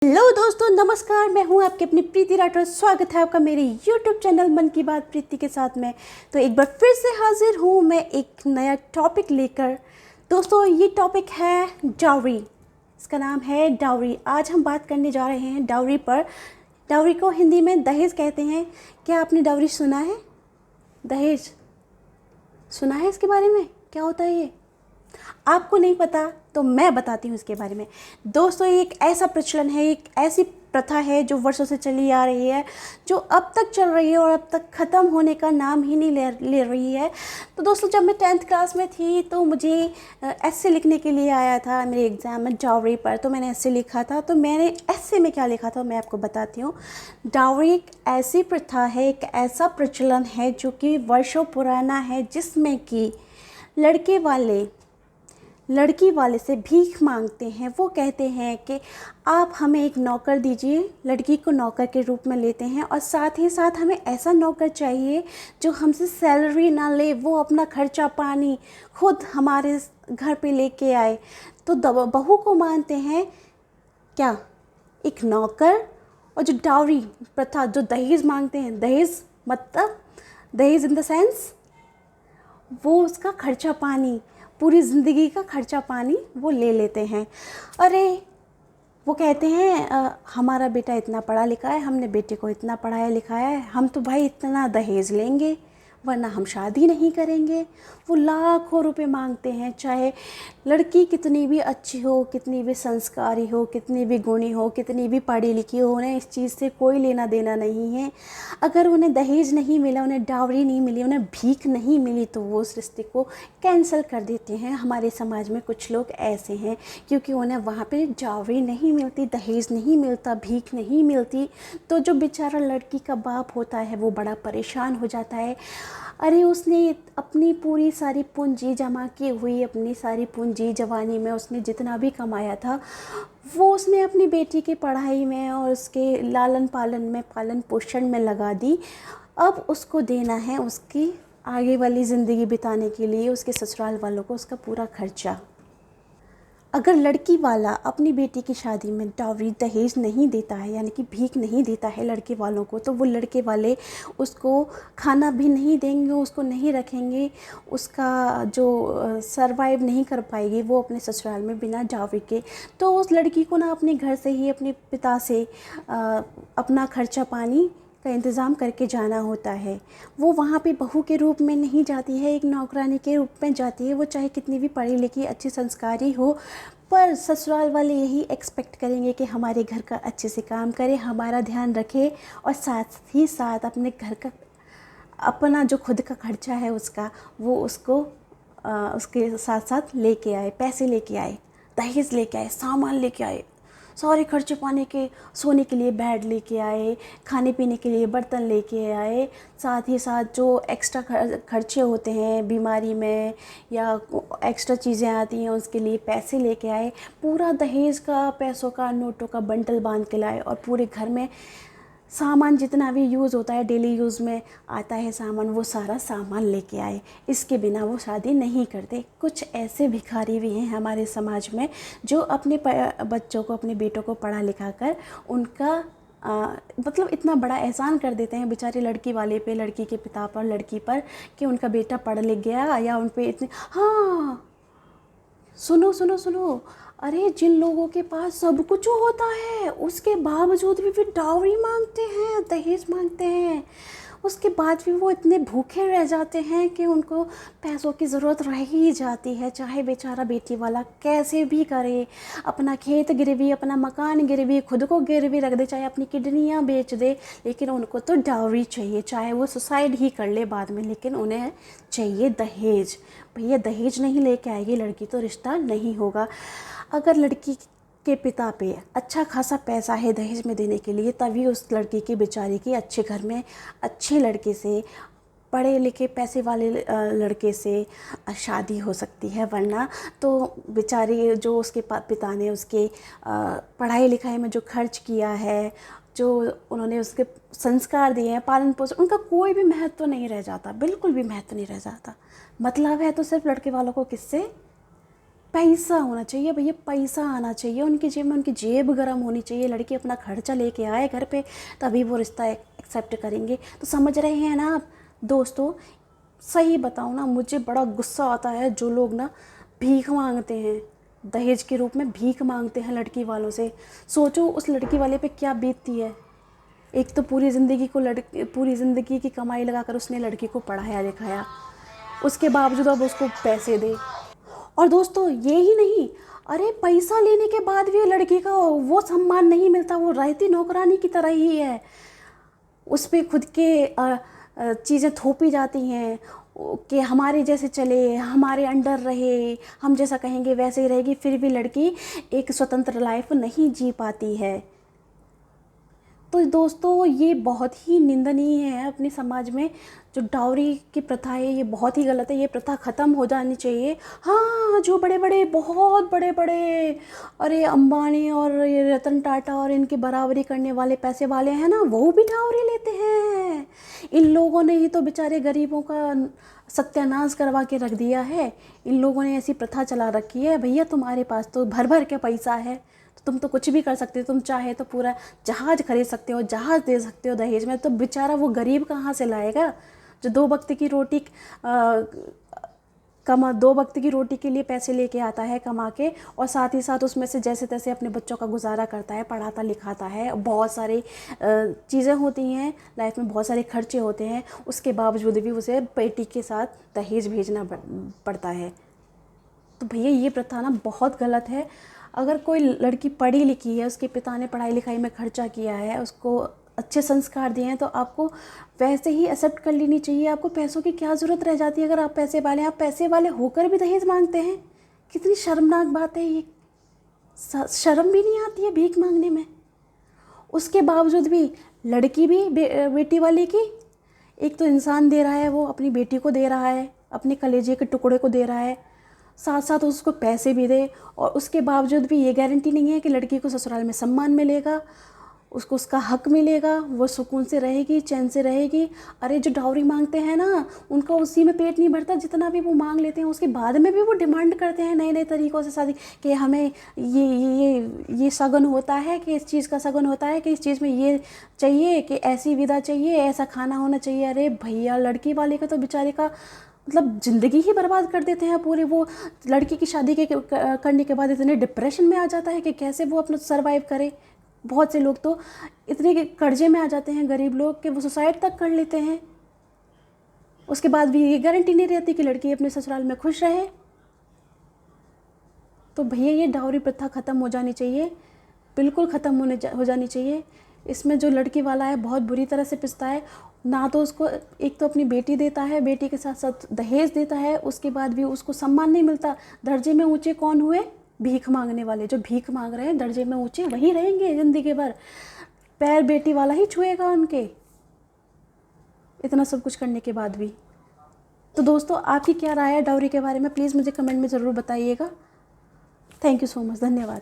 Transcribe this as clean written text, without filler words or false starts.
Hello दोस्तों, नमस्कार। मैं हूं आपकी अपनी प्रीति राठौर। स्वागत है आपका मेरे यूट्यूब चैनल मन की बात प्रीति के साथ में। तो एक बार फिर से हाजिर हूं मैं एक नया टॉपिक लेकर। दोस्तों, ये टॉपिक है डाउरी। इसका नाम है डाउरी। आज हम बात करने जा रहे हैं डाउरी पर। डाउरी को हिंदी में दहेज कहते हैं। क्या आपने डाउरी सुना है? दहेज सुना है? इसके बारे में क्या होता है ये आपको नहीं पता तो मैं बताती हूँ इसके बारे में। दोस्तों, ये एक ऐसा प्रचलन है, एक ऐसी प्रथा है जो वर्षों से चली आ रही है, जो अब तक चल रही है और अब तक ख़त्म होने का नाम ही नहीं ले रही है। तो दोस्तों, जब मैं 10th क्लास में थी तो मुझे एस्से लिखने के लिए आया था मेरे एग्ज़ाम में डाउरी पर। तो मैंने एस्से लिखा था। तो मैंने एस्से में क्या लिखा था मैं आपको बताती हूँ। डाउरी एक ऐसी प्रथा है, एक ऐसा प्रचलन है जो कि वर्षों पुराना है, जिसमें कि लड़की वाले से भीख मांगते हैं। वो कहते हैं कि आप हमें एक नौकर दीजिए। लड़की को नौकर के रूप में लेते हैं और साथ ही साथ हमें ऐसा नौकर चाहिए जो हमसे सैलरी ना ले, वो अपना खर्चा पानी खुद हमारे घर पे लेके आए। तो बहू को मानते हैं क्या, एक नौकर। और जो डाउरी प्रथा, जो दहेज मांगते हैं, दहेज मतलब दहेज इन द सेंस वो उसका खर्चा पानी, पूरी ज़िंदगी का खर्चा पानी वो ले लेते हैं। अरे, वो कहते हैं हमारा बेटा इतना पढ़ा लिखा है, हमने बेटे को इतना पढ़ाया लिखाया है, हम तो भाई इतना दहेज लेंगे वरना हम शादी नहीं करेंगे। वो लाखों रुपए मांगते हैं, चाहे लड़की कितनी भी अच्छी हो, कितनी भी संस्कारी हो, कितनी भी गुणी हो, कितनी भी पढ़ी लिखी हो, उन्हें इस चीज़ से कोई लेना देना नहीं है। अगर उन्हें दहेज नहीं मिला, उन्हें डावरी नहीं मिली, उन्हें भीख नहीं मिली, तो वो उस रिश्ते को कैंसिल कर देते हैं। हमारे समाज में कुछ लोग ऐसे हैं, क्योंकि उन्हें वहाँ पे डावरी नहीं मिलती, दहेज नहीं मिलता, भीख नहीं मिलती। तो जो बेचारा लड़की का बाप होता है वो बड़ा परेशान हो जाता है। अरे, उसने अपनी पूरी सारी पूंजी जमा की हुई, अपनी सारी पूंजी जवानी में उसने जितना भी कमाया था, वो उसने अपनी बेटी की पढ़ाई में और उसके लालन पालन में, पालन पोषण में लगा दी। अब उसको देना है उसकी आगे वाली ज़िंदगी बिताने के लिए उसके ससुराल वालों को उसका पूरा खर्चा। अगर लड़की वाला अपनी बेटी की शादी में डावरी दहेज नहीं देता है, यानी कि भीख नहीं देता है लड़के वालों को, तो वो लड़के वाले उसको खाना भी नहीं देंगे, उसको नहीं रखेंगे, उसका जो सरवाइव नहीं कर पाएगी वो अपने ससुराल में बिना डावरी के। तो उस लड़की को ना अपने घर से ही अपने पिता से अपना खर्चा पानी का इंतज़ाम करके जाना होता है। वो वहाँ पे बहू के रूप में नहीं जाती है, एक नौकरानी के रूप में जाती है। वो चाहे कितनी भी पढ़ी लिखी अच्छी संस्कारी हो, पर ससुराल वाले यही एक्सपेक्ट करेंगे कि हमारे घर का अच्छे से काम करे, हमारा ध्यान रखे और साथ ही साथ अपने घर का, अपना जो खुद का खर्चा है उसका, वो उसको उसके साथ साथ लेके आए, पैसे लेके आए, दहेज लेके आए, सामान लेके आए, सारे खर्चे पाने के, सोने के लिए बेड लेके आए, खाने पीने के लिए बर्तन लेके आए, साथ ही साथ जो एक्स्ट्रा खर्चे होते हैं बीमारी में या एक्स्ट्रा चीज़ें आती हैं उसके लिए पैसे लेके आए। पूरा दहेज का, पैसों का, नोटों का बंडल बांध के लाए और पूरे घर में सामान जितना भी यूज़ होता है, डेली यूज़ में आता है सामान, वो सारा सामान लेके आए। इसके बिना वो शादी नहीं करते। कुछ ऐसे भिखारी भी हैं हमारे समाज में जो अपने बच्चों को, अपने बेटों को पढ़ा लिखा कर उनका मतलब इतना बड़ा एहसान कर देते हैं बेचारे लड़की वाले पे, लड़की के पिता पर, लड़की पर, कि उनका बेटा पढ़ लिख गया या उन पे इतने। हाँ, सुनो सुनो सुनो, अरे जिन लोगों के पास सब कुछ होता है उसके बावजूद भी डाउरी मांगते हैं, दहेज मांगते हैं, उसके बाद भी वो इतने भूखे रह जाते हैं कि उनको पैसों की ज़रूरत रह ही जाती है। चाहे बेचारा बेटी वाला कैसे भी करे, अपना खेत गिरवी, अपना मकान गिरवी, खुद को गिरवी रख दे, चाहे अपनी किडनियाँ बेच दे, लेकिन उनको तो डाउरी चाहिए। चाहे वो सुसाइड ही कर ले बाद में, लेकिन उन्हें चाहिए दहेज। भैया, दहेज नहीं लेके आएगी लड़की तो रिश्ता नहीं होगा। अगर लड़की के पिता पे अच्छा खासा पैसा है दहेज में देने के लिए, तभी उस लड़की की, बेचारी की, अच्छे घर में अच्छे लड़के से, पढ़े लिखे पैसे वाले लड़के से शादी हो सकती है। वरना तो बेचारी, जो उसके पिता ने उसके पढ़ाई लिखाई में जो खर्च किया है, जो उन्होंने उसके संस्कार दिए हैं, पालन पोषण, उनका कोई भी महत्व नहीं रह जाता, बिल्कुल भी महत्व नहीं रह जाता। मतलब है तो सिर्फ लड़के वालों को किससे, पैसा होना चाहिए भैया, पैसा आना चाहिए उनकी जेब में, उनकी जेब गर्म होनी चाहिए, लड़की अपना खर्चा लेके आए घर पे, तभी वो रिश्ता एक्सेप्ट करेंगे। तो समझ रहे हैं ना आप दोस्तों? सही बताऊँ ना, मुझे बड़ा गुस्सा आता है जो लोग ना भीख मांगते हैं, दहेज के रूप में भीख मांगते हैं लड़की वालों से। सोचो उस लड़की वाले पे क्या बीतती है। एक तो पूरी ज़िंदगी की कमाई लगाकर उसने लड़की को पढ़ाया लिखाया, उसके बावजूद अब उसको पैसे दे। और दोस्तों ये ही नहीं, अरे पैसा लेने के बाद भी लड़की का वो सम्मान नहीं मिलता, वो रहती नौकरानी की तरह ही है। उस पर खुद के चीज़ें थोपी जाती हैं कि हमारे जैसे चले, हमारे अंडर रहे, हम जैसा कहेंगे वैसे ही रहेगी। फिर भी लड़की एक स्वतंत्र लाइफ नहीं जी पाती है। तो दोस्तों ये बहुत ही निंदनीय है अपने समाज में, जो डाउरी की प्रथा है ये बहुत ही गलत है। ये प्रथा ख़त्म हो जानी चाहिए। हाँ, जो बड़े बड़े, बहुत बड़े बड़े, अरे अंबानी और ये रतन टाटा और इनकी बराबरी करने वाले पैसे वाले हैं ना, वो भी डाउरी लेते हैं। इन लोगों ने ही तो बेचारे गरीबों का सत्यानाश करवा के रख दिया है। इन लोगों ने ऐसी प्रथा चला रखी है, भैया तुम्हारे पास तो भर भर के पैसा है, तो तुम तो कुछ भी कर सकते हो। तुम चाहे तो पूरा जहाज़ खरीद सकते हो, जहाज़ दे सकते हो दहेज में। तो बेचारा वो गरीब कहाँ से लाएगा जो दो वक्त की रोटी दो वक्त की रोटी के लिए पैसे लेके आता है कमा के, और साथ ही साथ उसमें से जैसे तैसे अपने बच्चों का गुजारा करता है, पढ़ाता लिखाता है। बहुत सारी चीज़ें होती हैं लाइफ में, बहुत सारे खर्चे होते हैं, उसके बावजूद भी उसे बेटी के साथ दहेज भेजना पड़ता है। तो भैया ये प्रथा ना बहुत गलत है। अगर कोई लड़की पढ़ी लिखी है, उसके पिता ने पढ़ाई लिखाई में खर्चा किया है, उसको अच्छे संस्कार दिए हैं, तो आपको वैसे ही एक्सेप्ट कर लेनी चाहिए। आपको पैसों की क्या ज़रूरत रह जाती है अगर आप पैसे वाले हैं? आप पैसे वाले होकर भी दहेज मांगते हैं, कितनी शर्मनाक बात है ये। शर्म भी नहीं आती है भीख मांगने में। उसके बावजूद भी लड़की भी बेटी वाली की, एक तो इंसान दे रहा है, वो अपनी बेटी को दे रहा है, अपने कलेजे के टुकड़े को दे रहा है, साथ साथ उसको पैसे भी दे, और उसके बावजूद भी ये गारंटी नहीं है कि लड़की को ससुराल में सम्मान मिलेगा, उसको उसका हक मिलेगा, वो सुकून से रहेगी, चैन से रहेगी। अरे जो डाउरी मांगते हैं ना, उनका उसी में पेट नहीं भरता, जितना भी वो मांग लेते हैं उसके बाद में भी वो डिमांड करते हैं नए नए तरीक़ों से शादी, कि हमें ये शगन होता है, कि इस चीज़ का शगन होता है, कि इस चीज़ में ये चाहिए, कि ऐसी विदा चाहिए, ऐसा खाना होना चाहिए। अरे भैया, लड़की वाले का तो बेचारे का मतलब ज़िंदगी ही बर्बाद कर देते हैं पूरे। वो लड़की की शादी करने के बाद इतने डिप्रेशन में आ जाता है कि कैसे वो अपना सर्वाइव करे। बहुत से लोग तो इतने कर्जे में आ जाते हैं, गरीब लोग, कि वो सुसाइड तक कर लेते हैं। उसके बाद भी ये गारंटी नहीं रहती कि लड़की अपने ससुराल में खुश रहे। तो भैया ये डाउरी प्रथा ख़त्म हो जानी चाहिए, बिल्कुल ख़त्म हो जानी चाहिए। इसमें जो लड़की वाला है बहुत बुरी तरह से पिसता है ना। तो उसको एक तो अपनी बेटी देता है, बेटी के साथ साथ दहेज देता है, उसके बाद भी उसको सम्मान नहीं मिलता। दर्जे में ऊंचे कौन हुए? भीख मांगने वाले। जो भीख मांग रहे हैं दर्जे में ऊंचे वही रहेंगे ज़िंदगी भर, पैर बेटी वाला ही छुएगा उनके, इतना सब कुछ करने के बाद भी। तो दोस्तों आपकी क्या राय है डाउरी के बारे में? प्लीज़ मुझे कमेंट में ज़रूर बताइएगा। थैंक यू सो मच, धन्यवाद।